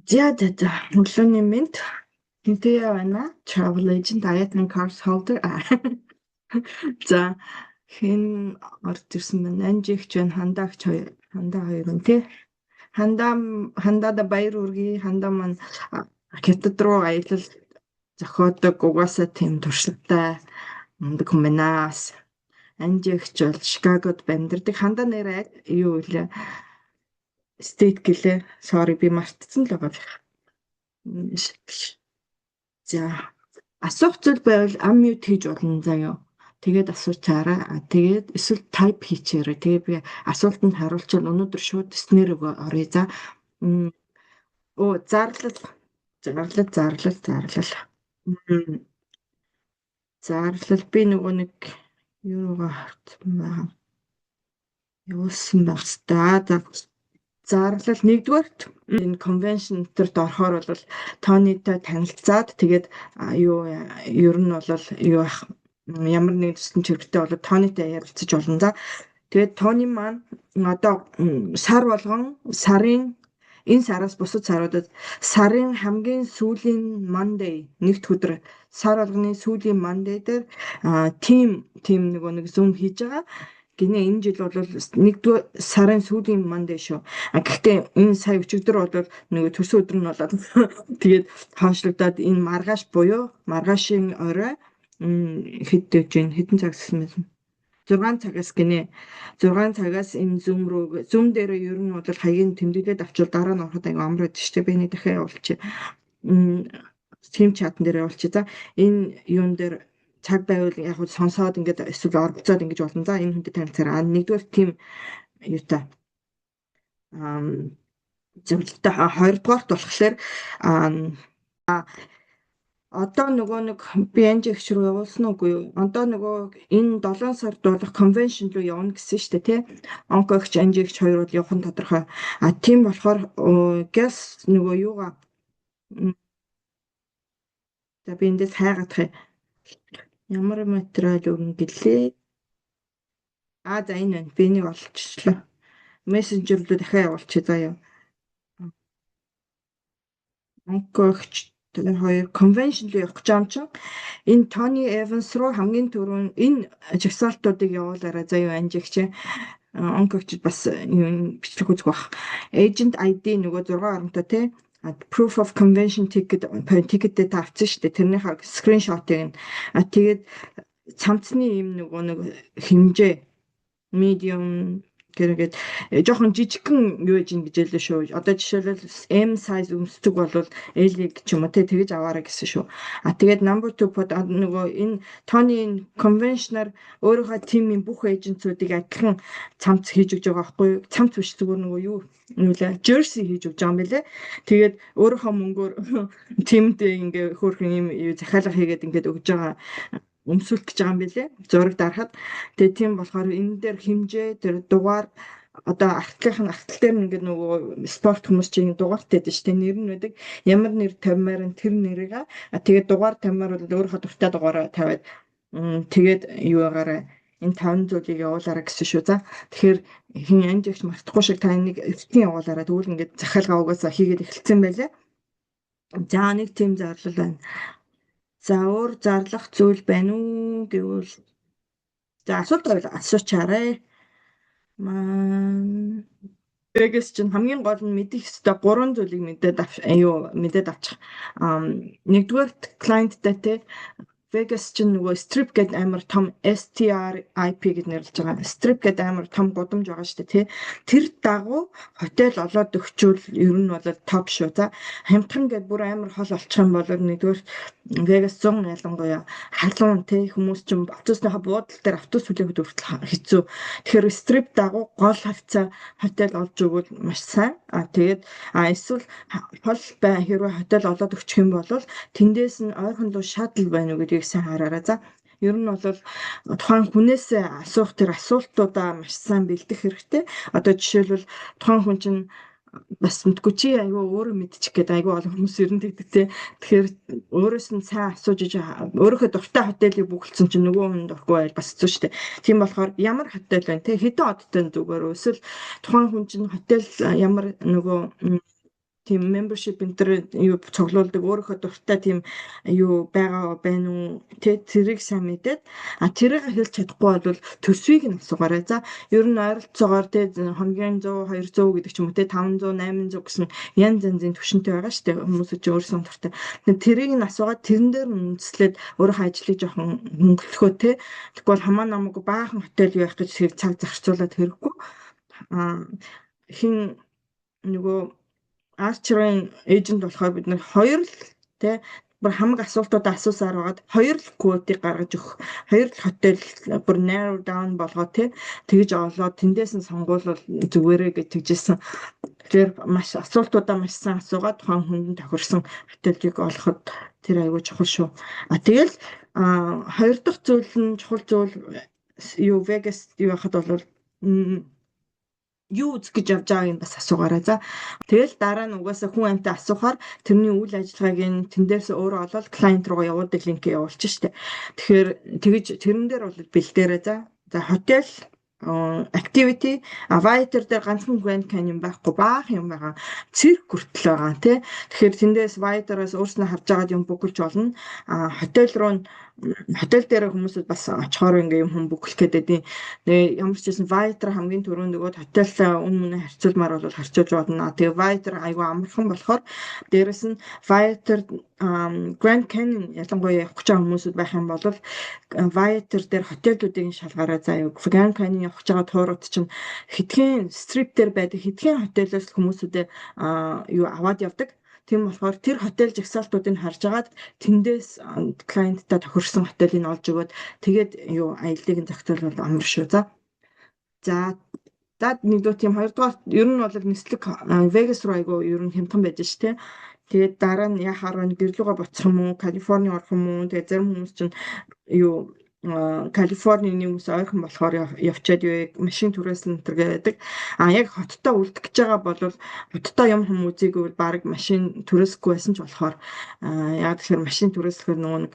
За. Өглөөний мэнд хинтээ байна. Travel agent Ayatman Cars holder. За хэн орж ирсэн байна? Анжигч байна, хандаагч хоёр, хандаа хоёр нь тий. Хандаада баяр үргээ, хандаа маань хятад руу аялал зохиодог угаасаа тийм туршлагатай мундаг хүмүүс. Анжигч бол Чикагод амьдардаг. Хандаа нэрээ юу вэ? State гэлээ. Sorry би мартсан л байгаа. За асуух зүйл байвал unmute хийж болно заяа. Тэгээд асуучаарай. Тэгээд эсвэл type хийчээрэй. Тэгээд би асуултанд хариулчвал өнөөдөр шууд снэр оръё. За. Оо зарлал. Зарлал би нөгөө нэг юугаа харсан байна. Явуулсан байх та. Зарлал нэгдүгээрт энэ конвеншн төрт орохоор бол тоонытой танилцаад тэгээд юу ер нь бол юу ямар нэг төсөлтөн чирэгтэй бол тоонытой ярилцаж болно. За тэгээд тооны маань одоо сар болгон энэ сараас бусад саруудад сарын хамгийн сүүлийн Monday нэгд өдөр сар болгоны сүүлийн Monday дээр тим нөгөө нэг Zoom хийж байгаа. Гинэ энэ жил бол нэгдүгээр сарын сүүлийн Monday шүү. Гэхдээ энэ сая өчигдөр бол нөгөө төрсөн өдөр нь болоод тэгээд хоошлогдоод энэ маргааш буюу маргаашийн орой хэдэн цагаас гэсэн мэт 6 цагаас гинэ 6 цагаас энэ Zoom дээр ер нь бол хаягийн тэмдэглээд авчвал дараа нь ороход аяга амар байдаг шүү дээ. Би нэг дахиад явуулчих. Team chat дээр явуулчих. За энэ юун дээр цаг байвал яг нь сонсоод ингээд эсвэл оролцоод ингэж болно. За энэ хүнтэй танилцаараа. Нэгдүгээр тим юутай зөвлөлтөй хоёрдугаарт болохоор одоо нөгөө нэг би анжигч руу явуулсан уугүй юу? Одоо нөгөө энэ 7 сард болох конвеншн руу явна гэсэн шүү дээ, тий? Онкогч анжигч хоёр бол явах нь тодорхой. Тийм болохоор гэс нөгөө юугаа за би эндээс хайгаадах юм. Ямар материал өгнө гэлээ. За энэ байна. Би нэг олчихлоо. Мессенжер руу дахиад явуулчих заяа. Онкогч хоёр конвеншн руу явах гэж юм чинь энэ Тони Эванс руу хамгийн түрүүн энэ жагсаалтуудыг явуулаарай заяа анжигч. Онкогчд бас бичлэг үзэх бах. Agent ID нөгөө 6 оронтой тий. Proof of convention ticket-тэй тавьсан шүү дээ. Тэрнийхээ скриншотыг нь тэгээд цамцны юм нөгөө нэг хэмжээ medium гэрэгээд жоохон жижигхэн юу гэж ингэж яллаа шүү. Одоо жишээлбэл M size өмсдөг бол L-ийг ч юм уу тэгэж аваарай гэсэн шүү. Тэгээд number 2 pod нөгөө энэ Тони конвеншнаар өөрийнхөө тимийн бүх эйженцүүдийг адилхан цамц хийж өгч байгаа байхгүй юу? Цамц биш зүгээр нөгөө юу нүүлээ jersey хийж өгч байгаа юм билэ. Тэгээд өөрийнхөө мөнгөөр тимд ингээ хөөрхөн юм захиалга хийгээд ингээд өгж байгаа өмсүүлэх гэж байгаа юм билэ. Зураг дарахад. Тэгээ тийм болохоор энэ дээр хэмжээ тэр дугаар одоо артлын артл дээр ингээд нөгөө спорт хүмүүс чинь дугаартай дээ шүү дээ. Нэр нь байдаг. Ямар нэр тавьмаар нь тэр нэрийг тэгээд дугаар тавьмаар бол өөрийнхөө дуртай дугаараа тавиад тэгээд юу байгаараа энэ 5 зүйлийг явуулаарай гэсэн шүү. За тэгэхээр хин анжигч мартахгүй шиг та энийг эвтэн явуулаарай. Тэгвэл ингээд захиалга угаасаа хийгээд эхэлсэн байлээ. За нэг тийм зарлал байна. За өөр зарлах зүйл байна уу гэвэл за асуулт байвал асуучаарай. Vegas чинь хамгийн гол нь мэдих ёстой 3 зүйлийг мэдээд авчих. Нэгдүгээр клиенттай те Vegas чинь нөгөө strip гэдэг амар том STRIP гэж нэрлэж байгаа. Strip гэдэг амар том гудамж байгаа шүү дээ тий. Тэр дагуу хотел олоод өгчүүл ер нь бол топ шүү. За хамтхан гэдэг бүр амар хол олчих юм бол нэгдүгээр Vegas 100 ялангуяа халуун тий хүмүүс чинь автобусныхаа буудлын дээр автобус хүлээхэд хүртэл хэцүү. Тэгэхээр strip дагуу гол хавцаа хотел олж өгвөл маш сайн. Тэгээд эсвэл хол хэрвээ хотел олоод өгчих юм бол тэндээс нь ойрхон луу шатл байна уу гэдгийг сайн хараарай. За ер нь бол тухайн хүнээсээ асуух тэр асуултуудаа маш сайн бэлдэх хэрэгтэй. Одоо жишээлбэл тухайн хүн чинь бас мэдгүй чи айгүй өөрөө мэдчих гээд айгүй олон хүмүүс ер нь тэгдэгтэй. Тэгэхээр өөрөөс нь сайн асууж өөрийнхөө дуртай хотелийг бүгэлдсэн чинь нөгөө хүн дургүй байл бас хэцүү шүү дээ. Тийм болохоор ямар хотел байна те хэдэн одтой зүгээр эсвэл тухайн хүн чинь хотел ямар нөгөө тийм membership энэ төр юу цуглуулдаг өөрийнхөө дуртай тийм юу байгаа байна уу тэрийг сайн мэдээд тэрийг хэлж чадахгүй бол төсвийг нь асуугаарай. За ер нь ойролцоогоор хоногийн 100 200 гэдэг ч юм уу 500 800 гэсэн янз янзын түвшинтэй байгаа шүү дээ. Хүмүүсүүд ч өөрсдөө дуртай. Тэрийг нь асуугаад тэрэн дээр нь үндэслээд өөрийнхөө ажлыг жоохон хөнгөлөхөө тэгэхгүй бол хамаа намайг баахан хотел явах гэж цаг зарцуулаад хэрэггүй. Хин нөгөө Archer-ын эйжент болохоор бид нар хоёр л бүр хамаг асуултуудаа асуусаар байгаад хоёр л квотыг гаргаж өгөх. Хоёр л хотел бүр narrow down болгоо тэгж олоод тэндээс нь сонгуулбал зүгээрээ гэж тэгжсэн. Тэгэхээр маш асуултуудаа маш сайн асуугаад тухайн хүнд тохирсон хотелийг олоход тэр аягүй чухал шүү. Тэгэл хоёр дахь зүйл нь чухал зүйл юу Vegas юу яхад бол юу үзэх гэж явж байгааг нь бас асуугаарай. За тэгэл дараа нь угаасаа хүн амтай асуухаар тэрний үйл ажиллагааг нь тэндээс өөрөө олоод клиент руугаа явуулдаг линкээ явуулчих штеп. Тэгэхээр тэгж тэрэн дээр бол бэлдээрэй. За хотел activity Avatar дээр ганцхан Grand Canyon байхгүй баах юм байгаа. Цирк хүртэл байгаа тий. Тэгэхээр тэндээс Avatar-аас өөрснөө харж байгаа юм бүгэлж болно. Хотел руу хотел дээр хүмүүсд бас очихоор ингээм юм бүглэх гэдэг. Тэгээ ямар ч гэсэн Avatar хамгийн түрүүнд нөгөө хотелтай өмнө харьцуулмаар бол харьцуулж болно. Тэгээ Avatar айгүй амархан болохоор дээрэс нь Avatar Grand Canyon ялангуяа явах гэж байгаа хүмүүсд байх юм бол Avatar дээр хотелүүдийн шалгаараа заяа Grand Canyon явах гэж байгаа туурууд чинь хэдхэн стрип дээр байдаг хэдхэн хотелоос хүмүүсүүдээ юу аваад явдаг. Тийм болохоор тэр хотел жагсаалтуудыг харж агаад тэндээс клиенттай тохирсон хотелийг олж өгөөд тэгээд юу аяллыг нь зохицуул амар шүү. За нэгдүгээр тийм хоёрдугаар ер нь бол нислэг Vegas руу айгу ер нь хямдхан байж ш тэ. Тэгээд дараа нь яхаар гэрлүүгээ буцах юм уу, Калифорни орох юм уу? Тэгээд зарим хүмүүс чинь юу Калифорний хүмүүс ойрхон болохоор явчаад машин түрээс нь гэдэг. Яг хоттой үлдэх гэж байгаа бол хоттой юм хүм үзээгүй бол баг машин түрээсгүй байсан ч болохоор яг тэгэхээр машин түрээслэхээр нөгөө нэг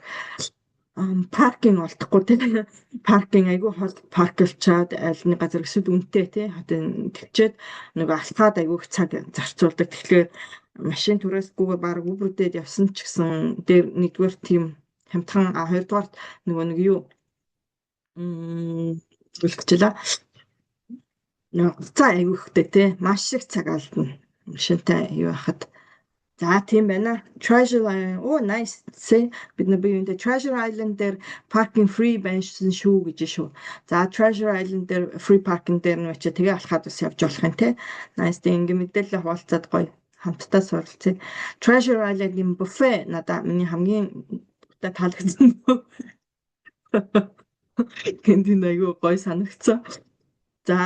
паркинг олдохгүй тийм паркинг айгүй хол парклчаад аль нэг газар өсөд үнэтэй тийм тэгчээд нөгөө алтгаад айгүй цаг зарцуулдаг. Тэгэхээр машин түрээсгүйгээр баг Uber-дээд явсан ч гэсэн дээр нэгдүгээр тийм хямдхан хоёрдугаар нөгөө нэг юу үлдчихлээ. За айгүй ихтэй тий маш их цаг алдна. Машинтай юу хахад. За тийм байна. Treasure Island nice see бид нар биеүндээ Treasure Island дээр parking free байсан шүү гэж шүү. За Treasure Island дээр free parking дээр нь очиж тэгээ алхаад бас явж болох юм тий. Nice тийм ингээ мэдээлэл хуваалцаад гоё хамтдаа суралцъя. Treasure Island-ийн buffet надад миний хамгийн таалагдсан. Кэнтин айгүй гоё санагдсан. За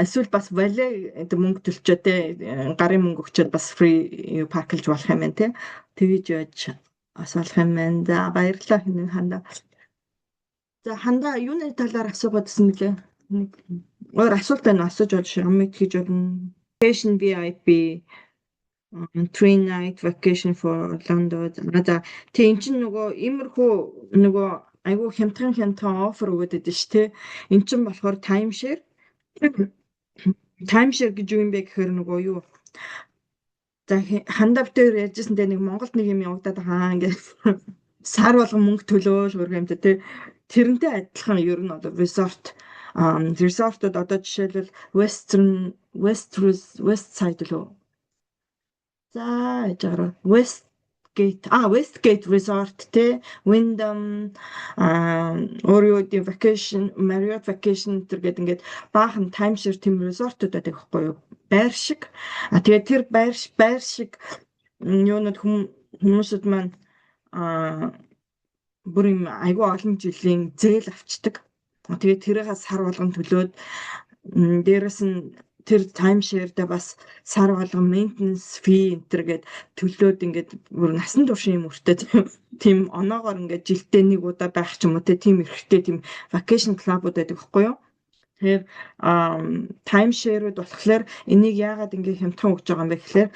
эсвэл бас вале мөнгө төлчөө те гарын мөнгө өгчөөд бас free парклж болох юм байна те. Тэгж яаж асуулах юм байна. За баярлалаа хинэн хандаа. За хандаа юуны талаар асуугаадсэн мөлий? Өөр асуулт байна асууж болж амиг хийж болно. Vacation VIP 3 night vacation for Orlando. За тийм чинь нөгөө иймэрхүү нөгөө айгүй хямдхан оффер өгöd өгдөө шүү те. Эн чинь болохоор timeshare гэж юу юм бэ гэхээр нөгөө юу за хандав дээр ярьжсэн дээр нэг Монголд нэг юм явагдаад байгаа ингээд сар болгон мөнгө төлөөл хөргөө юм те тэрнтэй адилхан ер нь бол resort-ууд одоо жишээлбэл West Side лөө за яжаар Westgate Resort те Wyndham Oreo vacation Marriott vacation гэдэг ингээд баахан timeshare тийм resort-ууд байдаг байхгүй юу байр шиг тэгээд тэр байр шиг юунод хүмүүсд маань бүр юм айгүй олон жилийн зээл авчдаг тэгээд тэрийг сар болгон төлөөд дээрэс нь тэр timeshare-д бас сар болгон maintenance fee энтергээд төлөөд ингээд бүр насан турш юм өртөө тийм оноогоор ингээд жилдээ нэг удаа байх ч юм уу тийм эрхтэй тийм vacation club-ууд байдаг байхгүй юу? Тэгэхээр таймшерүүд болохоор энийг яагаад ингээ хямдхан өгч байгаа юм бэ гэхээр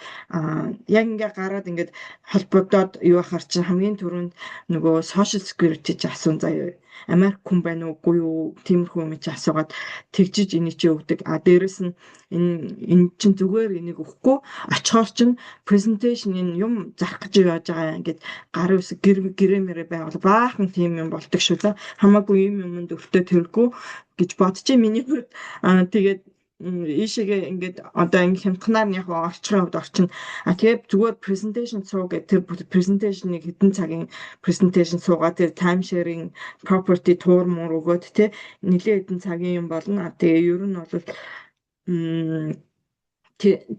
яг ингээ гараад ингээд холбогдоод юу ахаар чинь хамгийн түрүүнд нөгөө social security ч асуун заяа. Америк хүн байна уугүй юу? Тиймэрхүү юм чи асуугаад тэгжиж энийг чи өгдөг. Дээрэс нь энэ чинь зүгээр энийг өгөхгүй очихоор чинь presentation энэ юм зарах гэж яаж байгаа ингээд гарын ус гэрэмэрэ байвал баахан тийм юм болдог шүү дээ. Хамаагүй юм юмд өртөө тэргүй гэж бодчих миний хувьд. Тэгээд ийшээгээ ингээд одоо ингэ хямдханаар нь яг орчихын хувьд орчин. Тэгээд зүгээр presentation суугаад тэр presentation-ыг хэдэн цагийн presentation суугаад тэр time sharing property туur муур өгөөд те нэлээд хэдэн цагийн юм болно. Тэгээ ер нь бол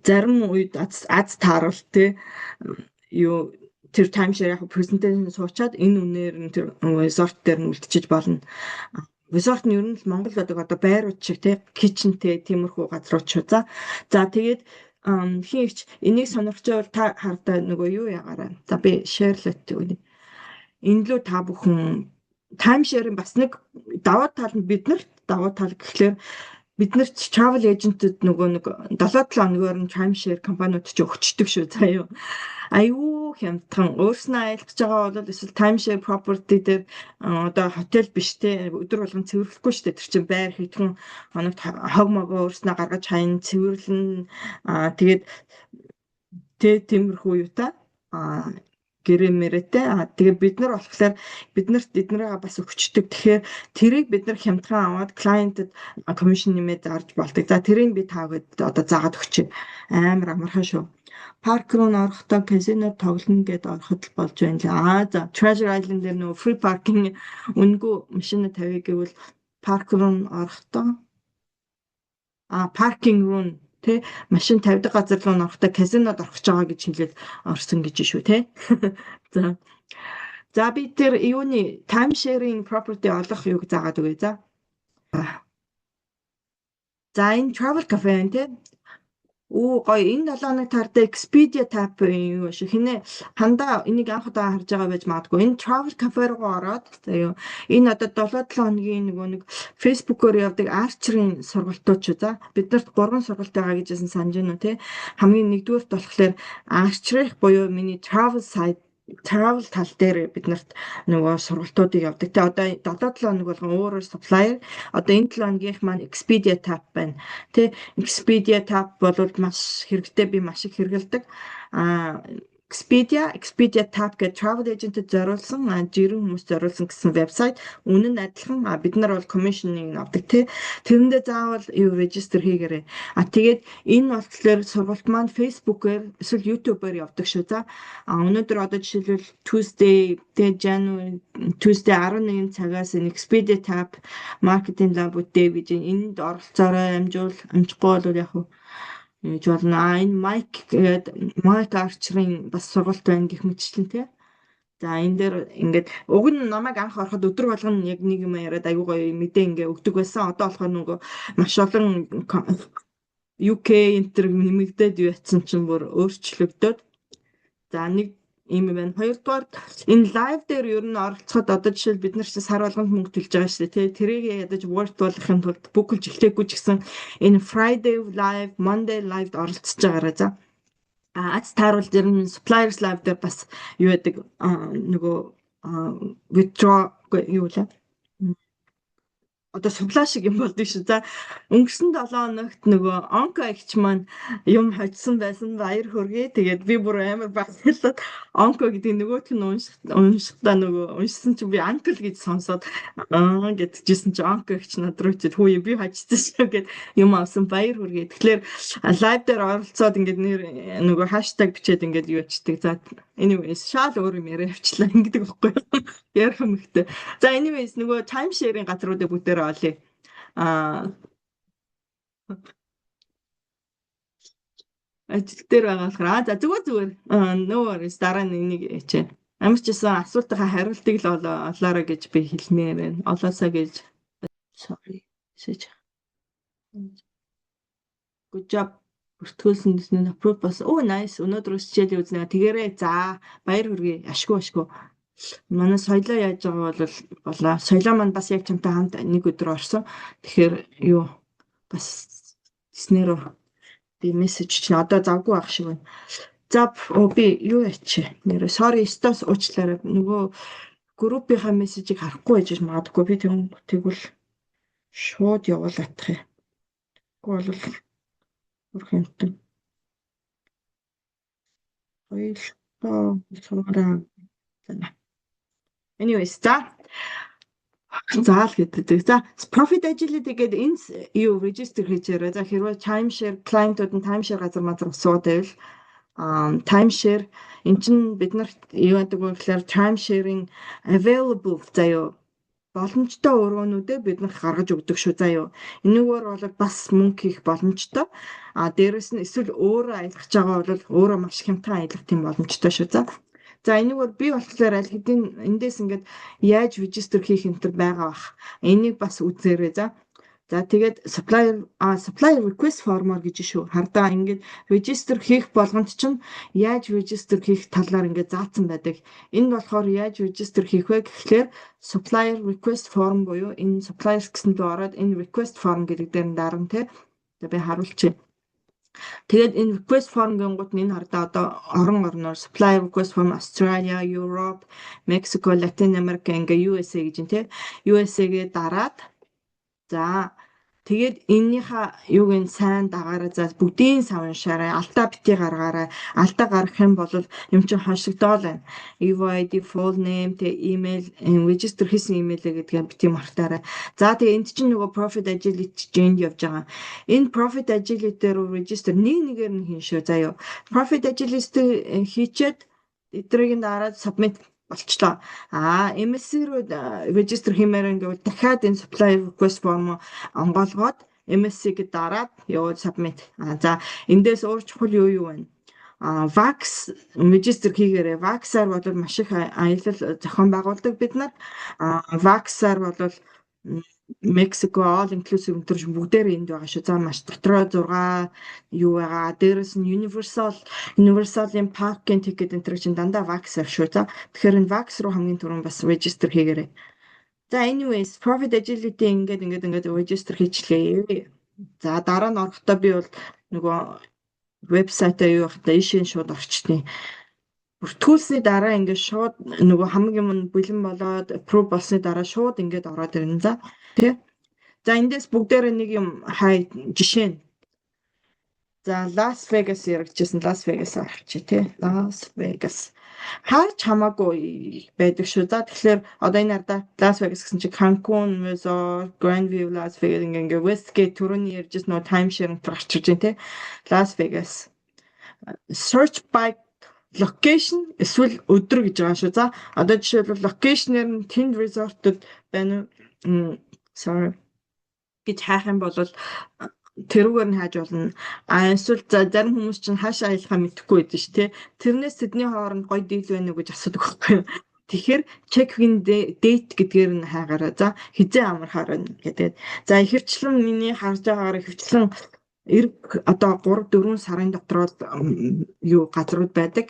зарим үед аз тааруул те юу тэр time share яг presentation суучаад энэ үнээр нь тэр resort дээр нь үлдчихэж болно. Resort нь ер нь Монгол байдаг одоо байрууд шиг тий кичнтэй тиймэрхүү газрууд шүү. За тэгээд хинч энийг сонирхчвал та хардаа нөгөө юу ягаараа. За би share-лет үгүй. Энэ лөө та бүхэн time sharing бас нэг давуу тал нь биднэрт давуу тал гэхлээр биднэрт travel agent-д нөгөө нэг 7-7 хоногоор нь time share компаниуд ч өгчдөг шүү заяа. Аюу хямдхан өөрснөө айлтж байгаа бол эсвэл timeshare property дээр одоо хотел биш те өдөр болгон цэвэрлэхгүй шүү дээ. Тэр чинь байр хэдхэн хоногт хог могоо өөрснөө гаргаж хайн цэвэрлэн тэгээд тиймэрхүү юу та гэрэмэрэтэй тэгээ бид нар болохоор эднэрээ бас өгчдөг. Тэгэхээр тэрийг бид нар хямдхан аваад клиентэд commission нэмээд зарж болдог. За тэрийг би таагаад одоо заагаад өгчээ. Амар амархан шүү. Парк руу орохдоо казинод тоглоно гэд ороход л болж байна л. За Treasure Island дээр нөгөө free parking үнэгүй машина тавья гэвэл парк руу орохдоо паркинг руу тэ машин тавьдаг газар руу орохдоо казинод орох гэж байгаа гэж хэлээд орсон гэж шүү те. За би тэр юуны time sharing property олох юуг заагаад өгье за. За энэ travel cafe те. Гоё энэ 7 хоног таардаг Expedia tab юу биш хинэ хандаа энийг анх удаа харж байгаа байж магадгүй. Энэ travel cafe руу ороод заяа энэ одоо 7-7 хоногийн нөгөө нэг Facebook-оор явдаг Archer-ийн сургалтууд ч за биднэрт 3 сургалт байгаа гэжсэн санаж байна уу те. Хамгийн нэгдүгээрт болохоор Archer буюу миний travel site travel тал дээр биднэрт нөгөө сургалтуудыг явдаг. Тэ одоо 7-7 хоног болгон өөрөөр supplier одоо энэ 7 хоногийнх маань Expedia tab байна. Тэ Expedia tab бол маш хэрэгтэй би маш их хэрэгэлдэг. Expedia tab гэдэг travel agent-д зориулсан жирийн хүмүүст зориулсан гэсэн вебсайт үнэн нь адилхан бид нар бол commission-ыг авдаг тий тэрэндээ заавал юу register хийгээрэй тэгээд энэ болохоор сургалт маань Facebook-ээр эсвэл YouTube-оор явдаг шүү за өнөөдөр одоо жишээлбэл Tuesday 11 цагаас энэ Expedia tab marketing lab with David энд оролцоорой амжихгүй бол яг гэж болно. Энэ Mike Archer-ийн бас сургалт байна гэх мэтчлэн тий. За энэ дээр ингээд уг нь намайг анх ороход өдөр болгоно яг нэг юм яриад аюу гоё мэдээ ингээ өгдөг байсан. Одоо болохоор нөгөө маш олон UK энтер нэмэгдээд юу ятсан чинь бүр өөрчлөгдөд. За нэг ийм юм байна. Хоёрдугаар энэ лайв дээр ер нь оролцоход одоо жишээл бид нар чинь сар болгонд мөнгө төлж байгаа шүү дээ. Тэрийг ядаж worth болгохын тулд бүгэлж эхлэхгүй ч гэсэн энэ Friday live, Monday live-д оролцож байгаарай за. Аз тааруул дээр нь suppliers live дээр бас юу яадаг нөгөө withdraw юу лээ. Одоо суглаа шиг юм болдгийг шүү. За өнгөрсөн 7 хоногт нөгөө онко агч маань юм хоцсон байсан баяр хүргэе. Тэгээд би бүр амар багталаад онко гэдэг нөгөөтг нь уншихдаа нөгөө уншсан чи би анкл гэж сонсоод гэдчихсэн чи онко агч над руу чи хөөе би хоцсон шүү гэд юм авсан баяр хүргэе. Тэгэхээр лайв дээр оролцоод ингээд нөгөө хаштаг бичээд ингээд юу ячдаг. За anyways шал өөр юм яриа явчлаа ингэдэг байхгүй ярих юм ихтэй. За anyways нөгөө time sharing газруудыг бүгдээр олъё. Ажил дээр байгаа болохоор за зүгээр no worries дараа нь энийг ячээ. Ямар ч гэсэн асуултынхаа хариултыг л олоорой гэж би хэлмээр байна. Олоосаа гэж sorry сэж. Good job. Бүртгүүлсэн дэсний approve бас nice өнөөдрөөс хичээлээ үзнэ. Тэгээрээ за баяр хүргэе. Ашгүй. Манай соёлоо яаж байгаа бол болоо. Соёлоо маань бас яг чамтай хамт нэг өдөр орсон. Тэгэхээр юу бас снэро би мессеж чинь одоо завгүй ах шиг байна. За би юу ячи нэр sorry стос уучлаарай. Нөгөө группийнхаа мессежийг харахгүй байж магадгүй би тэгвэл шууд явуулах юм. Тэгвэл бүр хэмтэн хоёулаа сураа. Anyways, заал гэдэг. За, profit agility гэдэг энэ юу register хийж байгаа. За хэрвээ timeshare client-ууд нь timeshare газар суугаад байвал timeshare эн чинь бид нарт юу гэдэг вэ гэхээр timesharing available заяа боломжтой өрөөнүүдээ бид нар гаргаж өгдөг шүү заяа. Энэгээр бол бас мөнгө хийх боломжтой. Дээрэс нь эсвэл өөрөө аялгаж байгаа бол өөрөө маш хямдхан аялах тийм боломжтой шүү. За энэгээр би болохоор аль хэдийн эндээс ингээд яаж регистр хийх энэ төр байгаа бах. Энийг бас үзээрэй за. За тэгээд supplier request form-оор гэж шүү. Хардаа ингээд регистр хийх болгонд чинь яаж регистр хийх талаар ингээд заасан байдаг. Энд болохоор яаж регистр хийх вэ гэхлээр supplier request form буюу энэ suppliers гэсэн дуу ороод энэ request form гэдэг дээр нь дарна те. Би харуулчих. Тэгээд энэ request form гингууд нь энэ хардаа одоо орноор supply request form Australia, Europe, Mexico, Latin America ингээ USA гэж юм те. USA-гээ дараад за тэгээд эннийхээ юуг нь сайн дагаараа за бүгдийн сав уншаарай. Алдаа бити гаргаарай. Алдаа гаргах юм бол юм чинь хоншигдоол байна. EVID full name тэ email register хийсэн email-ээ гэдгээ бити мартаарай. За тэгээд энд чинь нөгөө profit agility change явж байгаа. Энэ profit agility дээр register нэгээр нь хийн шүү заяа. Profit agility хийчээд эдрийг нь дараад submit болчлоо. MSC руу register хиймээр ингээд дахиад энэ supply request form онгоолгоод MSC-г дараад яваад submit. За эндээс өөр чухал юу байна? Vax register хийгээрэй. Vax-аар бол маш их аялал зохион байгуулдаг бид нар. Vax-аар бол Mexico all inclusive өнтөрч бүгдээр энд байгаа шүү. За маш дотроо 6 юу байгаа. Дээрээс нь Universal-ийн parking ticket энэ чинь дандаа Vax-аар шүү. За тэгэхээр энэ Vax руу хамгийн түрүүнд бас register хийгээрэй. За anyways profit agility ингээд register хийчихлээ. За дараа нь орохдоо би бол нөгөө вебсайтаа юу ихтэй ишин шууд орчтیں۔ Бүртгүүлсний дараа ингээд шууд нөгөө хамгийн юм бэлэн болоод approve болсны дараа шууд ингээд ороод ирнэ. За тий. За эндээс бүгдээрээ нэг юм хай жишээ нь. За Las Vegas яригдчихсэн Las Vegas авчи тий. Las Vegas хаач хамаагүй байдаг шүү. За тэгэхээр одоо энэ ардаа Las Vegas гэсэн чинь Cancun, Resort, Grandview, Las Vegas ингээ Westgate түрүүний ярьжсэн нөгөө timeshare энэ гарч ирж байна тий. Las Vegas search by location эсвэл өдөр гэж байгаа шүү. За одоо жишээлбэл локейшнээр нь тэнд resort-д байна уу? Sorry гэж хайх юм бол тэрүүгээр нь хайж болно. Эсвэл зарим хүмүүс чинь хаашаа аялахаа мэдэхгүй байдаг ш тий. Тэрнээс тэдний хооронд гоё дийл байна уу гэж асуудаг байхгүй юу? Тэгэхээр check-in date гэдгээр нь хайгаараа. За хизээ амархаар байна гэдэг. За ихэвчлэн миний харж байгаагаар ихэвчлэн одоо 3-4 сарын дотор юу газрууд байдаг.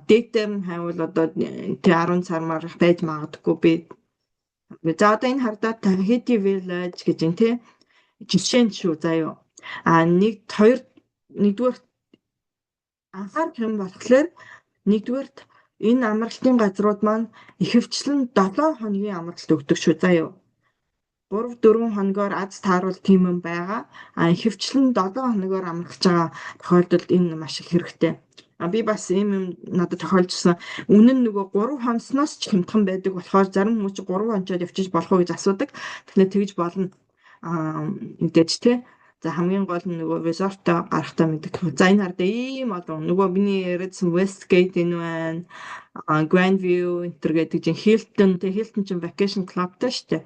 Date-ээр нь хайвал одоо 10 сар марах байж магадгүй би. За одоо энэ хардаа Tahiti Village гэж юм тий. Жишээ нь шүү заяа. Нэгдүгээр анхаарах юм болохоор нэгдүгээрт энэ амралтын газрууд маань ихэвчлэн 7 хоногийн амралт өгдөг шүү заяа. 3-4 хоногоор аз тааруул тийм юм байгаа. Ихэвчлэн 7 хоногоор амрах байгаа тохиолдолд энэ маш их хэрэгтэй. Би бас ийм юм надад тохиолдсон. Үнэн нь нөгөө 3 хоносноос ч хямдхан байдаг болохоор зарим хүмүүс 3 хончоод явчих болох уу гэж асуудаг. Тэгэхээр тэгж болно. Мэдээж тий. За хамгийн гол нь нөгөө resort-о гарахтаа мэддэг. За энэ хардаа ийм олон нөгөө миний яриадсан Westgate энэ байна. Grandview энэ гэдэг чинь Hilton чинь vacation club-тай шүү дээ.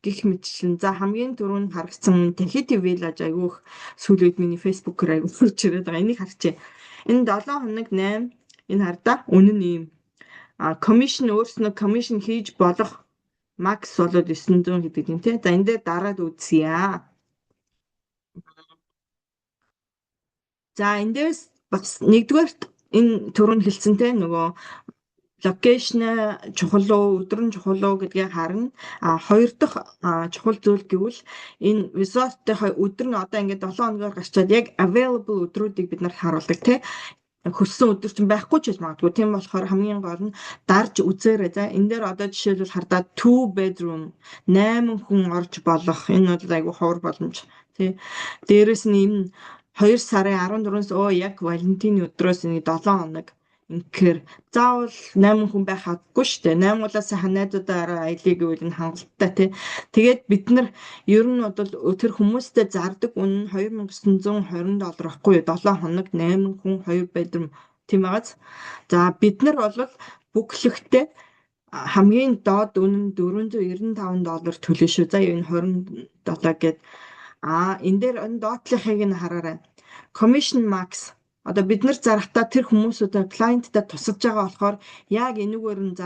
Гэх мэтчлэн за хамгийн түрүүнд харагдсан Tahiti Village айгүйх сүүлийн үед миний Facebook-оор айгүй хурж ирээд байгаа. Энийг харчээ. Энэ 7 хоног 8 энэ хардаа үнэн ийм. Commission өөрснөө commission хийж болох max болоод 900 гэдэг юм тий. За энэ дээр дараад үзье. За эндээс бас нэгдүгээрт энэ түрүүнд хэлсэн те нөгөө локейшн чухал уу, өдөр нь чухал уу гэдгийг харна. Хоёр дахь чухал зүйл гэвэл энэ resort-ийн өдөр нь одоо ингээд 7 хоногоор гарчаад яг available өдрүүдийг бид нарт харуулдаг тий. Хөссөн өдөр чинь байхгүй ч гэж магадгүй. Тийм болохоор хамгийн гол нь дарж үзээрэй. За энэ дээр одоо жишээлбэл хардаа 2 bedroom 8 хүн орж болох энэ бол айгүй ховор боломж тий. Дээрэс нь энэ 2 сарын 14-өөс яг Валентины өдрөөс нэг 7 хоног инхээр заавал 8 хүн байх хаггүй шүү дээ. 8 удаа сайхан найзуудаараа аялыг гэвэл энэ хангалттай тий. Тэгээд бид нар ер нь бол тэр хүмүүстэй зардаг үнэ нь $2,920 байхгүй юу? 7 хоног 8 хүн 2 bedroom тийм байгааз. За бид нар бол бүглэхдээ хамгийн доод үнэ нь $495 төлнө шүү. За энэ 27 гээд энэ дээр энэ доотлихыг нь хараарай. Commission max одоо бид нар зарахтаа тэр хүмүүсүүдэд клиенттай тусалж байгаа болохоор яг энэгээр нь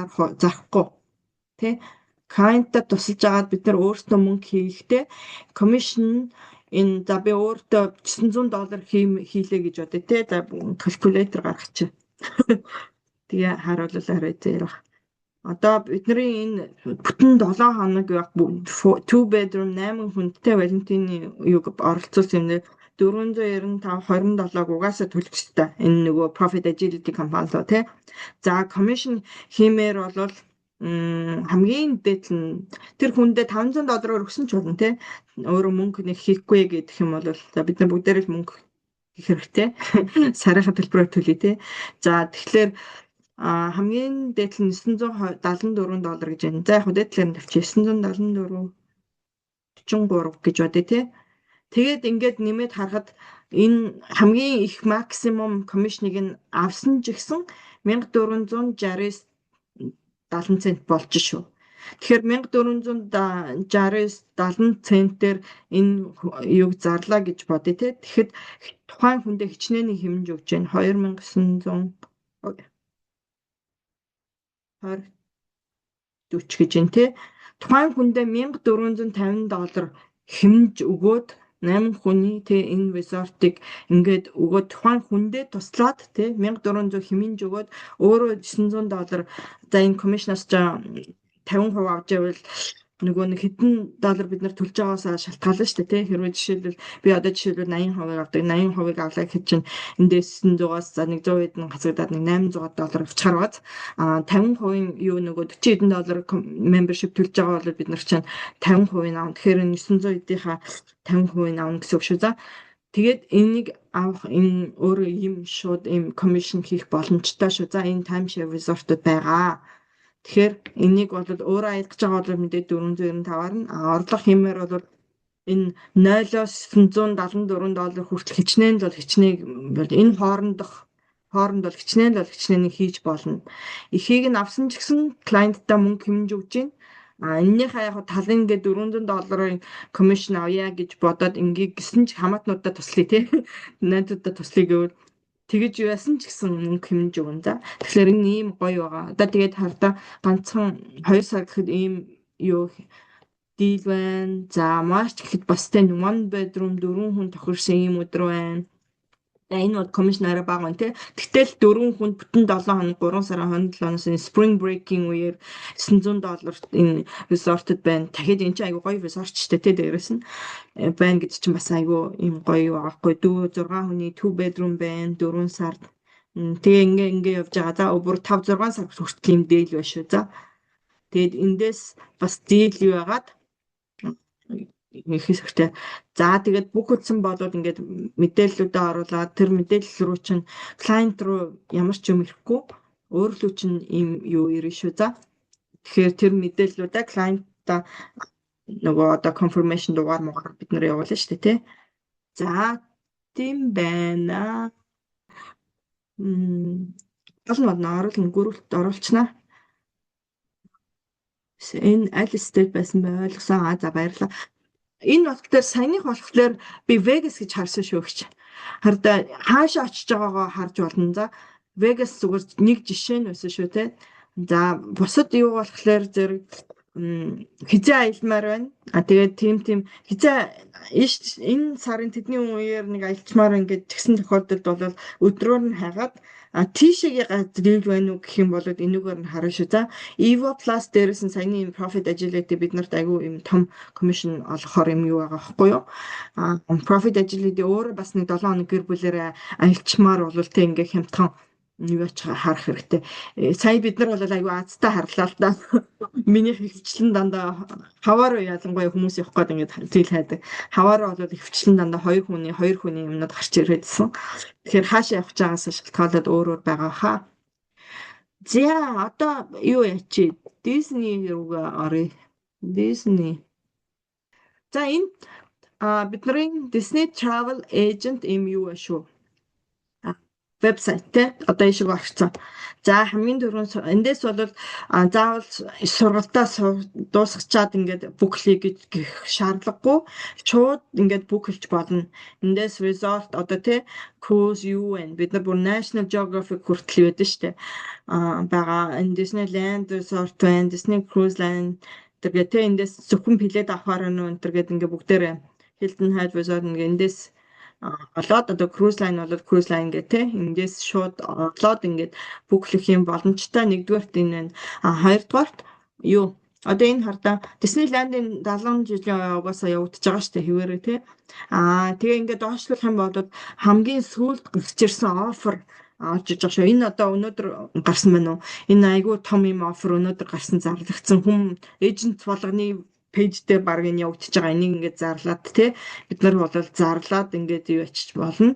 зарахгүй тий. Клиенттай тусалж агаад бид нар өөрсдөө мөнгө хийхдээ commission энэ за би өөртөө $900 хийлээ гэж бодъё тий. За calculator гаргачих. Тэгээ харуулаарай зэрэг. Одоо бидний энэ бүтэн 7 хоног 2 bedroom 8 хүнтэй Валентины юг оролцуулсан юм нэ 495.27 угаасаа төлөх ёстой. Энэ нөгөө profit agility компани руу тий. За commission хиймээр бол хамгийн дээд нь тэр хүндээ $500 өгсөн ч болно тий. Өөрөө мөнгө нэг хийхгүй гэдэг юм бол за бид нар бүгдээрээ л мөнгө хийх хэрэгтэй. Сарынхаа төлбөрөөр төлөе тий. За тэгэхээр хамгийн дээд нь $974 гэж байна. За яг дээдлэр нь тавьчих $974 43 гэж бодъё тий. Тэгээд ингээд нэмээд харахад энэ хамгийн их максимум commission-ыг нь авсан ч гэсэн 1460-70 цент болж шүү. Тэгэхээр 1460-70 центээр энэ юг зарлаа гэж бодъё тий. Тэгэхэд тухайн хүндээ хичнээн хэмж өгч байна. 2940 гэж байна тий. Тухайн хүндээ $1,450 хэмж өгөөд 8 хүний тий энэ resort-ыг ингээд өгөөд тухайн хүндээ туслаад тий 1400 хэмж өгөөд өөрөө $900 за энэ commission-аас 50% авч явал нөгөө нэг хэдэн доллар бид нар төлж байгаасаа шалтгаална шүү дээ тий. Хэрвээ жишээлбэл би одоо жишээлбэл 80% авдаг 80% авлаа гэж чинь эндээс 900-аас за 100 хэдэн хасагдаад нэг $800 авчихар бац 50% юу нөгөө $40 membership төлж байгаа бол бид нар чинь 50% авна. Тэгэхээр 900 эдийнхаа 50% авна гэсэн үг шүү. За тэгээд энийг авах энэ өөрөө юм шууд ийм commission хийх боломжтой шүү. За энэ timeshare resort-ууд байгаа. Тэгэхээр энийг бол өөрөө аялгаж байгаа бол мэдээ $495-аар нь орлого хиймээр бол энэ $0-974 хүртэл хичнээн бол энэ хооронд бол хичнээн хийж болно. Эхийг нь авсан ч гэсэн клиенттай мөнгө хэмж өгч байна. Эннийхээ яг талын ингээд $400 commission авъя гэж бодоод ингээ гисэн ч хамаатнуудаа туслая тий. Найзуудаа туслая гэвэл тэгэж яасан ч гэсэн мөнгө хэмж өгнө за. Тэгэхээр энэ ийм гоё байгаа. Одоо тэгээд хардаа ганцхан 2 сар гэхэд ийм юу дийл байна. За Марч гэхэд бас тань 1 bedroom 4 хүн тохирсон ийм өдөр байна. Энэ бол commission арай бага байна тий. Тэгтэл 4 хүнд бүтэн 7 хоног 3 сарын 27-оос энэ spring break-ийн үеэр $900 энэ resort-д байна. Дахиад энэ чинь айгүй гоё resort ч тий дээрээс нь байна гэж чинь бас айгүй юм гоё байгаахгүй. 6 хүний 2 bedroom байна 4 сард. Тэгээ ингээ явж байгаа. За бүр 5-6 сар хүртэл юм дээл байна шүү. За тэгээд эндээс бас дийл юу яагаад ихээс ихтэй. За тэгээд бүх үтсэн болоод ингээд мэдээллүүдээ оруулаад тэр мэдээлэл рүү чинь клиент руу ямар ч юм ирэхгүй өөрлөө чинь ийм юу ирнэ шүү. За тэгэхээр тэр мэдээллүүдээ клиентта нөгөө одоо confirmation дугаар муугаар бид нэр явуулна шүү дээ тий. За тийм байна. Оруулна гүрэлт оруулчихнаа. Энэ аль стейт байсан бай ойлгосон. За баярлалаа. Энэ болохоор саяных болохоор би Vegas гэж харсан шүү гэж. Хардаа хаашаа очиж байгаагаа харж болно. За Vegas зүгээр нэг жишээ нь байсан шүү те. За бусад юу болохоор зэрэг хизээ аялмаар байна. Тэгээд тийм хизээ энэ сарын тэдний үеэр нэг аялчмаар ингээд тэгсэн тохиолдолд бол өдрөөр нь хагаад Тийшээгээ газрыг байна уу гэх юм бол энэгээр нь харна шүү. За Evo Plus дээрээс нь саяны юм Profit Agility бид нарт айгүй юм том commission олгохоор юм юу байгаа байхгүй юу? Profit Agility өөрөө бас нэг 7 хоног гэр бүлээрээ аялчмаар бол тэ ингээ хямдхан юу яч харах хэрэгтэй. Сая бид нар бол айгүй азтай харлаа л да. Минийх ихвчлэн дандаа хаваар ялангуяа хүмүүс явах гээд ингээд зээл хайдаг. Хаваар бол ихвчлэн дандаа хоёр хүний юмнууд гарч ирэдсэн. Тэгэхээр хаашаа явах чагаас шалтгаалаад өөр өөр байгаа хаа. За одоо юу ячи? Disney руугаа оръё. Disney. За энэ бидний Disney Travel Agent юм юу вэ шүү? Вебсайт те одоо энэ шиг орчихсон. За хамгийн түрүүнд эндээс бол заавал сургалтаа дуусгачаад ингээд бүклий гэж гэх шаардлагагүй шууд ингээд бүк хэлж болно. Эндээс resort одоо те cruise юу вэ? Бид нар бүр National Geographic хүртэл байдаг шүү дээ. Бага энэ Disneyland Resort байна, Disney Cruise Line тэгээд те эндээс зөвхөн билет авахаар нь энэ төргээд ингээд бүгдээрээ Hilton Head Resort ингээд эндээс олоод одоо cruise line бол cruise line гэх те эндээс шууд олоод ингээд бүглэх юм боломжтой. Нэгдүгээрт энэ байна. Хоёрдугаарт юу одоо энэ хардаа Disneyland-ийн 70 жилийн угаасаа явагдаж байгаа шүү дээ хэвээрээ те. Тэгээ ингээд доошлуулах юм бол хамгийн сүүлд гарч ирсэн офер олж иж байгаа шүү. Энэ одоо өнөөдөр гарсан байна уу? Энэ айгүй том юм офер өнөөдөр гарсан зарлагдсан хүм эйжент болгоны пэйж дээр баг энэ явагдаж байгаа. Энийг ингээд зарлаад тий бид нар бол зарлаад ингээд юу ячиж болно.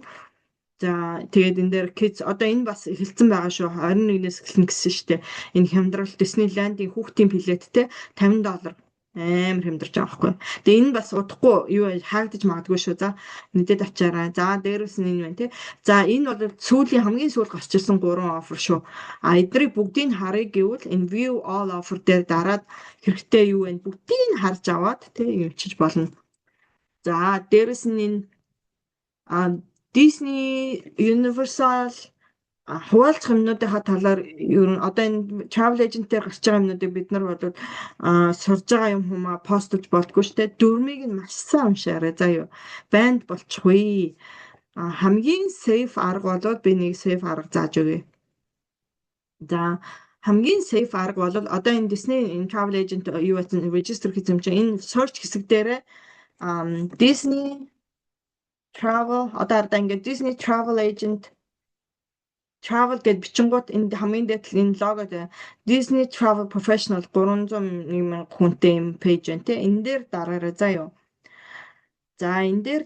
За тэгээд энэ дээр kids одоо энэ бас эхэлсэн байгаа шүү. 21-ээс эхэлнэ гэсэн шүү дээ. Энэ хямдрал Disneyland-ийн хүүхдийн билеттэй $50 амар хямдарч байгаа байхгүй. Тэгээ энэ бас удахгүй юу хаагдаж магадгүй шүү. За нэдэд ачаарай. За дээрээс нь энэ байна тий. За энэ бол сүүлийн хамгийн сүүл гарч ирсэн 3 офер шүү. Эднийг бүгдийг харъя гэвэл энэ view all offer дээр дараад хэрэгтэй юу вэ? Бүгдийг харж аваад тий юмчиж болно. За дээрээс нь энэ Disney Universal хуваалцах юмнуудынхаа талаар ер нь одоо энэ travel agent-ээр гарч байгаа юмнуудыг бид нар бол сурж байгаа юм хүмүүс постолж болтгүй шүү дээ. Дөрмийг нь маш сайн уншаарай. За юу банд болчихгүй. Хамгийн safe арга болоод би нэг safe арга зааж өгье. За хамгийн safe арга бол одоо энэ Disney travel agent юу гэсэн register хийсэн юм чинь энэ search хэсэг дээр Disney travel одоо ардаа ингээд Disney travel agent travel гэд бичингууд энэ хамгийн дээд энэ лого дээр Disney Travel Professional 301,000 хүнтэй юм пэйж байна те. Энэ дээр дараарай заа юу. За энэ дээр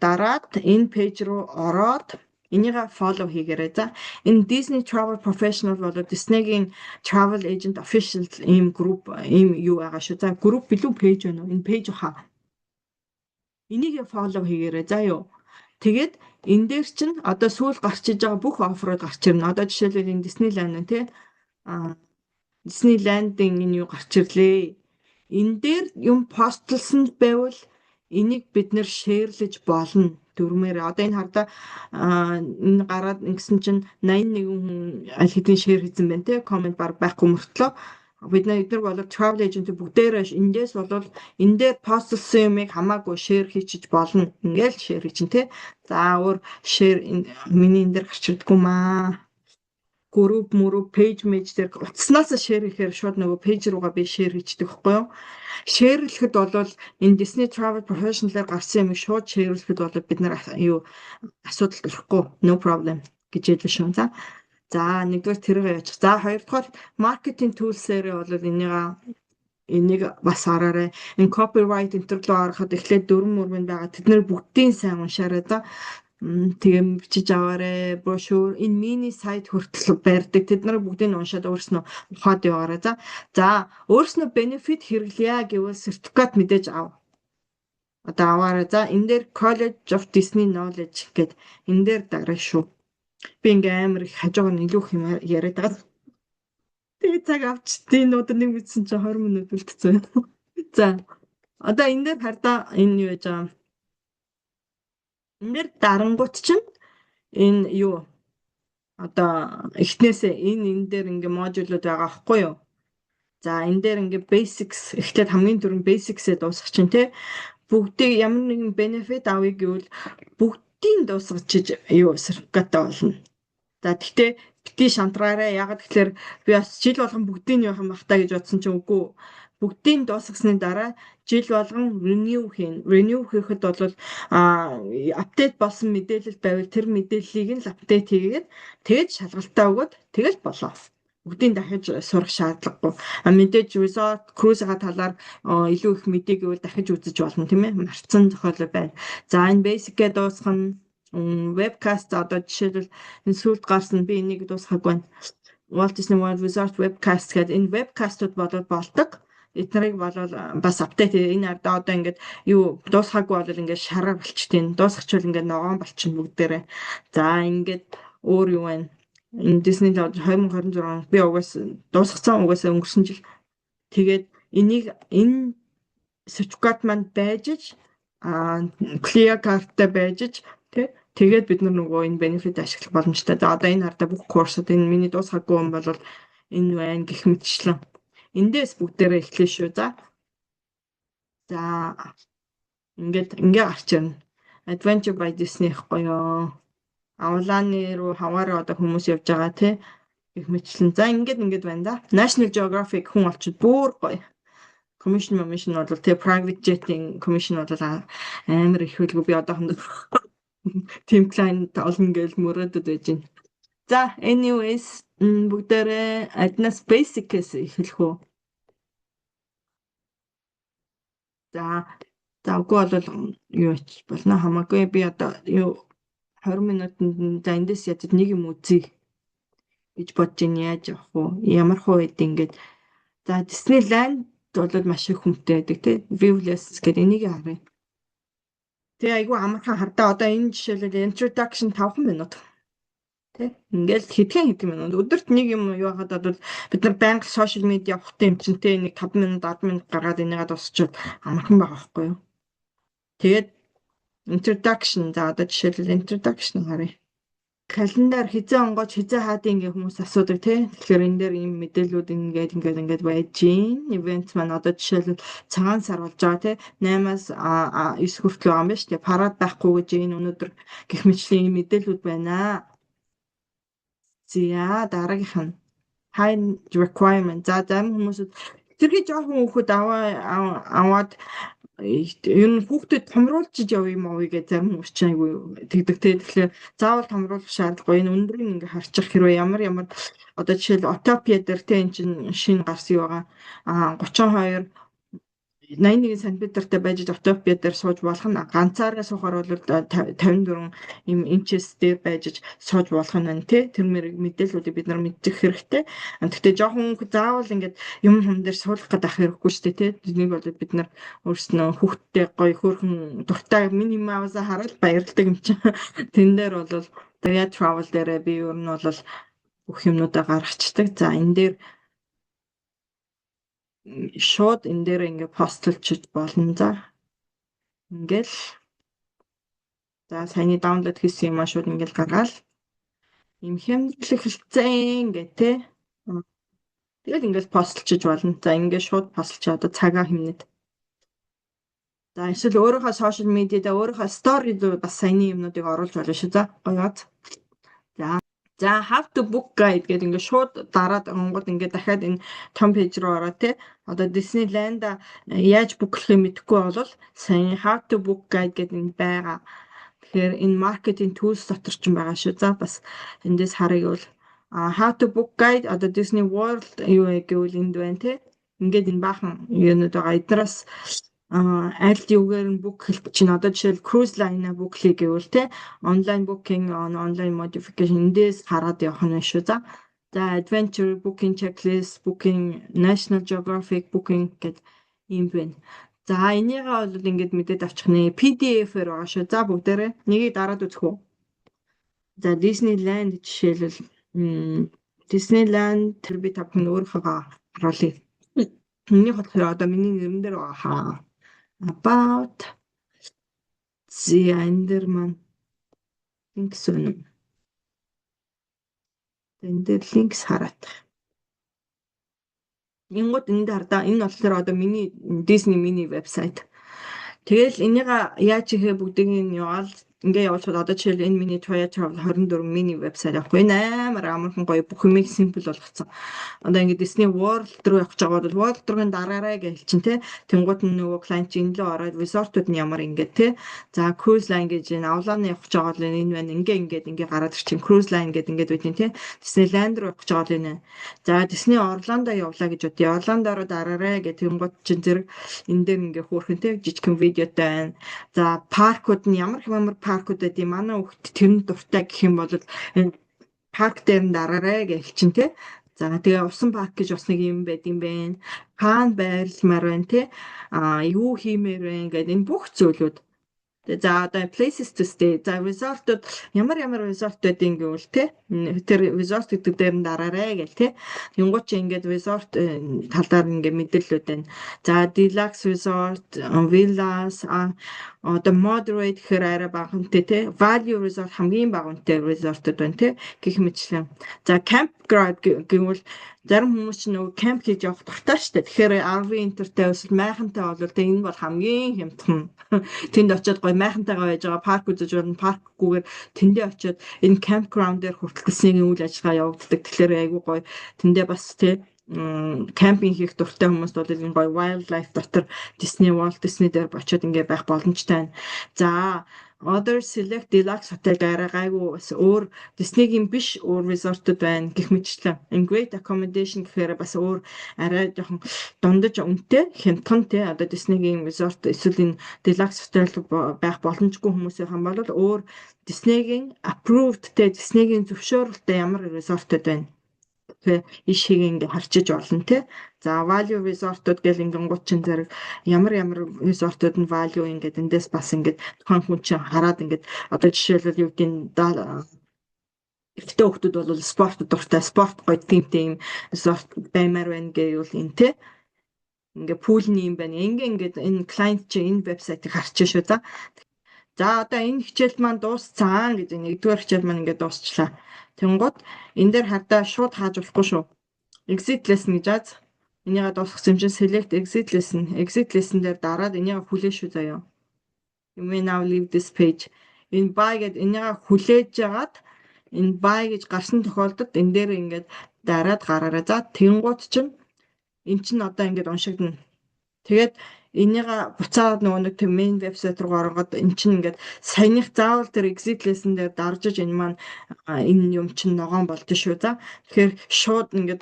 дараад энэ пэйж руу ороод энийг follow хийгээрэй. За энэ Disney Travel Professional бол Disney-гийн Travel Agent Official ийм group ийм юу байгаа шүү. За group билүү пэйж байна уу? Энэ пэйж хаа. Энийг follow хийгээрэй. За юу. Тэгээд энэ дээр чинь одоо сүүл гарч иж байгаа бүх офферууд гарч ирнэ. Одоо жишээлбэл энэ Disneyland нь тий Disneyland-ийн энэ юу гарч ирлээ. Энэ дээр юм постлсон байвал энийг бид нэр шеэрлэж болно. Дөрмээр одоо энэ хардаа энэ гараад ингэсэн чинь 81 хүн аль хэдийн шеэр хийсэн байна тий комент баг байхгүй мөртлөө бид нар бол travel agent бүгдээрээ эндээс бол энэ дээр постлсон юмыг хамаагүй шеэр хийчих болно. Ингээл шеэр хийчин тий. За өөр шеэр миний энэ дээр гарч ирдэггүй маа. Group page дээр утаснаас шеэр хийхээр шууд нөгөө пэйж руугаа би шеэр хийдэг байхгүй юу? Шеэрлэхэд бол энэ Disney Travel Professional-аар гарсан юмыг шууд шеэрлэхэд бол бид нар юу асуудалд орохгүй no problem гэж хэлж байна. За нэгдүгээр тэргээ яачих. За хоёрдугаар маркетинг тулсээр бол энийг бас хараарай. Энэ copyright интерлөө харахад эхлээд 4 мөрмөнд байгаа. Тэд нар бүгдийг сайн уншаарай да. Тэгээ бичиж аваарай. Брошюр энэ мини сайт хүртэл барьдаг. Тэд нар бүгдийг нь уншаад өөрснөө ухаад яваарай. За өөрснөө benefit хэрэглэе гэвэл сертификат мэдээж ав. Одоо аваарай. За энэ дээр College of Disney Knowledge гэдэг энэ дээр дараа шүү. Би ингээм амар их хажуугаар нь илүү их юм яриад байгаа. Тэгээ цаг авчтیں۔ Өнөөдөр нэг мэдсэн чинь 20 минут үлдсэн. За одоо энэ дээр хардаа энэ юу яж байгаа. Энэ дээр дарангуут чинь энэ юу одоо эхнээсээ энэ дээр ингээ модулууд байгаа аахгүй юу? За энэ дээр ингээ basics эхлээд хамгийн түрүүнд basics-ээ дуусгах чинь те бүгдийг ямар нэгэн benefit авъя гэвэл бүгдийг дуусгаж юу сертификатаа болно. За тэгтээ бити шантраарай. Ягаад гэхээр би бас жил болгон бүгдийг нь явах бахтаа гэж бодсон чинь үгүй. Бүгдийг дуусгасны дараа жил болгон renew хийн. Renew хийхэд бол апдейт болсон мэдээлэл байвал тэр мэдээллийг нь апдейт хийгээд тэгээд шалгалтаа өгөөд тэгэл болоо. Бүгдийг дахиж сурах шаардлагагүй. Мэдээж resort cruise-га талаар илүү их мэдээ гэвэл дахиж үзэж болно тийм ээ. Марцсан зохиолоо байна. За энэ basic-гээ дуусгах нь webcast одоо жишээлбэл энэ сүүлд гарсан би энийг дуусгах байна. Walt Disney World Resort webcast гэдэг энэ webcast-ууд болдог. Эднэрийг болол бас апдейт энэ арда одоо ингээд юу дуусгаагүй бол ингээд шараар болчтیں۔ Дуусгачихвал ингээд ногоон болчихно бүгдээрээ. За ингээд өөр юу вэ? Энэ Disneyland 2026 би дуусгацсан өнгөрсөн жил. Тэгээд энэ сертификат манд байж clear card-тай байж тэгээд бид нөгөө энэ benefit ашиглах боломжтой. За одоо энэ хардаа бүх курсууд энэ миний дуусгаагүй юм бол энэ байна гэх мэтчлэн эндээс бүгдээрээ эхлэв шүү. За ингээд гарч ирнэ. Adventure by Disney ихгүй юу? Авлааны руу хаваараа одоо хүмүүс явж байгаа тий гэх мэтчлэн. За ингээд байна да. National Geographic хүн олчод бүр гоё. Commission бол тий private jet-ийн commission бол амар их хөлгөө би одоохондоо team client олон гэл мөрөөдөд байж байна. За anyways бүгдээрээ аднаас basic-ээс эхлэх үү. За үгүй бол юу ч болно хамаагүй би одоо юу 20 минутанд за эндээс ядаж нэг юм үзье гэж бодож байна. Яаж явах вэ? Ямар хувьд ингээд за Disneyland бол маш их хүнтэй байдаг тий. Viewless гэдэг энийг харъя. Тэгээ айгүй амархан хардаа одоо энэ жишээлбэл introduction 5 минут. Тэ ингээл хэдхэн минут өдөрт нэг юм юу хахад бол бид нар байнга сошиал медиа явахтай юм чинь тэ нэг 5 минут 10 минут гаргаад энийгээ дуусчихвал амархан байгаа байхгүй юу. Тэгээд introduction за одоо жишээлбэл introduction харъя. Календар хизээ онгооч хизээ хаадын ингээ хүмүүс асуудаг тий. Тэгэхээр энэ дээр ийм мэдээлүүд ингээд байж гин. Event маань одоо жишээлбэл цагаан сар болж байгаа тий. 8-аас 9 хүртэл байгаа юм байна шүү дээ. Парад байхгүй гэж энэ өнөөдөр гэх мэтлийн ийм мэдээлүүд байна. За дараагийнх нь high requirement. За зарим хүмүүсүүд тэрхий жоохон хүүхэд аваад ер нь хүүхдэд томруулж явъя юм уу гэж зарим хүмүүс ч айгүй тэгдэг те. Тэгэхээр заавал томруулах шаардлагагүй. Энэ өндрийг ингээ харчих хэрвээ ямар одоо жишээл Autopia дээр те эн чинь шинэ гарсан юу байгаа 32 81 сантиметртэй байж Autopia дээр сууж болох нь ганцаараа суухаар бол 54 им инчес дээр байж сууж болох нь тий тэр мэдээллүүдийг бид нар мэдчих хэрэгтэй. Гэхдээ жоохон заавал ингээд юм дээр суулгах гэдэг хэрэггүй шүү дээ тий. Тэнийг бол бид нар өөрснөө хүүхдтэй гоё хөөрхөн дуртай мини маусаа хараад баярлдаг юм чинь. Тэн дээр бол тэгээд travel дээрээ би ер нь бол бүх юмнуудаа гаргацдаг. За энэ дээр шууд энэ дээр ингээ постлчиж болно. За ингээл за саяны даунлод хийсэн юм шууд ингээл гаргаал им хэмжлэх хэлцэн гэ тэ тэгэл ингээл постлчиж болно. За ингээ шууд постлч одоо цагаа хэмнээд за эсвэл өөрийнхөө сошиал медиада өөрийнхөө сторид бас саяны юмнуудыг оруулж болно шүү. За гоёод за how to book guide гэдэг ингээ шууд дараад онгод ингээ дахиад энэ том пэйж руу ороо тэ одоо Disneyland яаж буклахыг мэдэхгүй бол сайн how to book guide гэдэг нь байгаа. Тэгэхээр энэ marketing tools дотор ч байгаа шүү. За бас эндээс харъя бол how to book guide одоо Disney World юу гэвэл энд байна те. Ингээд энэ баахан юунууд байгаа. Эднээс аль юугаар нь book хэлбэл чинь одоо жишээл cruise line-а book хийх гэвэл те online booking online modification эндээс хараад явах нь шүү. За adventure booking checklist booking National Geographic booking гэдэг юм байна. За энийгээ бол ингээд мэдээд авчих нэ PDF-ээр байгаа шүү. За бүгдээрээ нэгийг дараад үзэх үү. За Disneyland жишээлбэл Disneyland тэр би та бүхэн өөрийнхөө харуулъя. Миний болохоор одоо миний нэрэн дээр байгаа. About the end маань links үнэ. Энд дээр links хараат. Ингууд энд хардаа энэ болохоор одоо миний Disney мини вебсайт. Тэгэл энийг яаж хийхээ бүгдийг нь яваал Ингээ явуулчихад одоо жишээл энэ миний Toya Travel 24 мини вебсайт авахгүй. Энэ амархан гоё бүх юмыг simple болгоцсон. Одоо ингээ Disney World руу явах гэж байгаа бол World руугийн дараарай гэж хэлчин те. Тэнгууд нь нөгөө client энэ лөө ороод resort-ууд нь ямар ингээ те. За cruise line гэж энэ авлааны явах гэж байгаа бол энэ байна. Ингээ гараад ирчин cruise line гэдэг ингээд үүдний те. Disneyland руу явах гэж байгаа бол энэ. За Disney Orlando явлаа гэж бодъё. Orlando руу дараарай гэх тэнгууд чин зэрэг энэ дээр ингээ хөөрхөн те жижигхэн видеотой байна. За паркууд нь ямар паркууд байдгийг манай хүүхд тэрэнд дуртай гэх юм бол энэ парк дээр нь дараарай гэж хэлчин те. За тэгээ усан парк гэж бас нэг юм байд юм бэ. Хаана байрлмаар байна те. Юу хиймээр байна гэдэг энэ бүх зүйлүүд. За одоо places to stay. За resort-ууд ямар resort байдгийг гэвэл те. Тэр resort гэдэг дээр нь дараарай гэл те. Тэнгуут чи ингээд resort талаар ингээд мэдээлэлүүд байна. За deluxe resort, villas, одоо moderate гэхээр арай багантай те. Value resort хамгийн багантай resort-ууд байна те. Гэх мэтлэн. За campground гэвэл зарим хүмүүс ч нөгөө camp хийж явах дуртай шүү дээ. Тэгэхээр RV интертэй эсвэл майхантай бол тэ энэ бол хамгийн хямдхан. Тэнд очиод гоё майхантайгаа байж байгаа парк үзэж болно. Паркгүйгээр тэндээ очиод энэ campground дээр хүртэлцсэний үйл ажиллагаа явагддаг. Тэгэхээр айгүй гоё. Тэндээ бас тэ кемпинг хийх дуртай хүмүүс бол энэ гоё wildlife дотор Disney World Disney дээр очиод ингээ байх боломжтой байна. За Other select deluxe hotel гайгүй бас өөр Disney-гийн биш өөр resort-ууд байна гэх мэтчлэн. In great accommodation гэхээр бас өөр арай жоохон дундаж үнэтэй хямдхан те одоо Disney-гийн resort эсвэл энэ deluxe hotel байх боломжгүй хүмүүсийн хам бол өөр Disney-гийн approved те Disney-гийн зөвшөөрөлтөй ямар resort-ууд байна. Тэгээ ишийг ингээ харчиж болно те. За value resort-ууд гэл ингээд чин зэрэг ямар resort-ууд нь value ингээд эндээс бас ингээд тухайн хүн чинь хараад ингээд одоо жишээлбэл юу гэдэг нь эрэгтэй хүмүүс бол спорт дуртай спорт гоё тийм resort баймаар байна гэвэл энэ те. Ингээ пүүлний юм байна. Ингээд энэ client чи энэ вебсайтыг харчих шүү за. За одоо энэ хичээл маань дуусцсан гэж нэгдүгээр хичээл маань ингээд дуусчлаа. Тэнгууд энэ дээр хардаа шууд хааж болохгүй шүү. Exit lesson гэж аз. Энийгээ дуусгасан юм чинь select exit lesson. Exit lesson дээр дараад энийгээ хүлээн шүү заяа. You may now leave this page. Энэ buy гэд энийгээ хүлээж жагаад энэ buy гэж гарсан тохиолдолд энэ дээр ингээд дараад гараарай. За тэнгууд чинь эн чинь одоо ингээд уншигдана. Тэгээд энийгээ буцаад нөгөө нэг тийм main website руу ороод эн чинь ингээд саяных заавал тэр exit lesson дээр даржиж энэ маань энэ юм чинь ногоон болд шүү за. Тэгэхээр шууд ингээд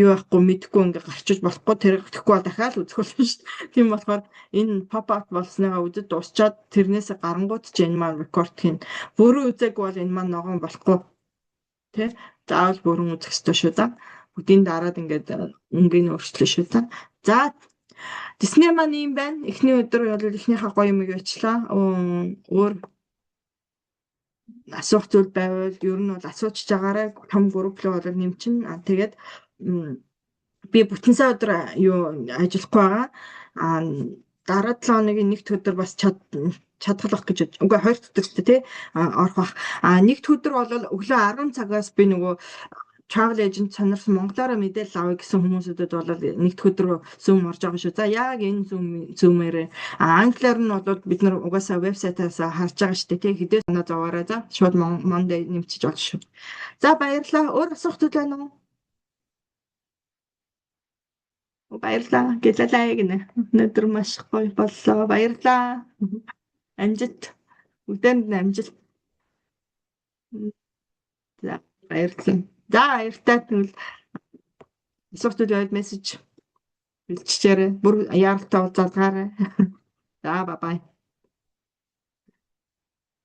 юу байхгүй мэдхгүй ингээд гарчиж болохгүй тэр гэхгүй бол дахиад үзэх болно шүү дээ. Тийм болохоор энэ pop up болсныгаа үзэж дуусчаад тэрнээсээ гарангууд ч энэ маань record хийн. Бүрэн үзээгүй бол энэ маань ногоон болохгүй. Тэ? Заавал бүрэн үзэх ёстой шүү за. Бүгдийн дараад ингээд өнгийг өөрчлөө шүү за. За Disney маань юм байна. Эхний өдөр бол эхнийхээ гоё юмыг очлаа. Өөр асуух зүйл байвал ер нь бол асуучж байгаарай. Том групп руу бол нэмчин. Тэгээд би бүтэн сая өдөр юу ажиллахгүй байгаа. Дараа 7 хоногийн нэгд өдөр бас чадхалах гэж үгүй 2 өдөр ч тий орох бах. Нэгд өдөр бол өглөө 10 цагаас би нөгөө travel agent сонирсон монголоор мэдээлэл авъя гэсэн хүмүүсүүдэд бол нэгд өдөр Zoom орж байгаа шүү. За яг энэ Zoom-ээр англиар нь бол бид нар угаасаа вебсайтаас харж байгаа шүү дээ. Тэг хэдээ санаа зовоорой. За шууд Monday нэмчих болж шүү. За баярлалаа. Өөр асуулт байна уу? Баярлалаа. Гэлэлээ гинэ. Өнөөдөр маш гоё боллоо. Баярлалаа. Амжилт. Бүгдээнд амжилт. За баярлалаа. За баяртай тэгвэл асуултууд байвал мессеж бичээрэй. Бүр яаралтай уулзаарай. За бай бай.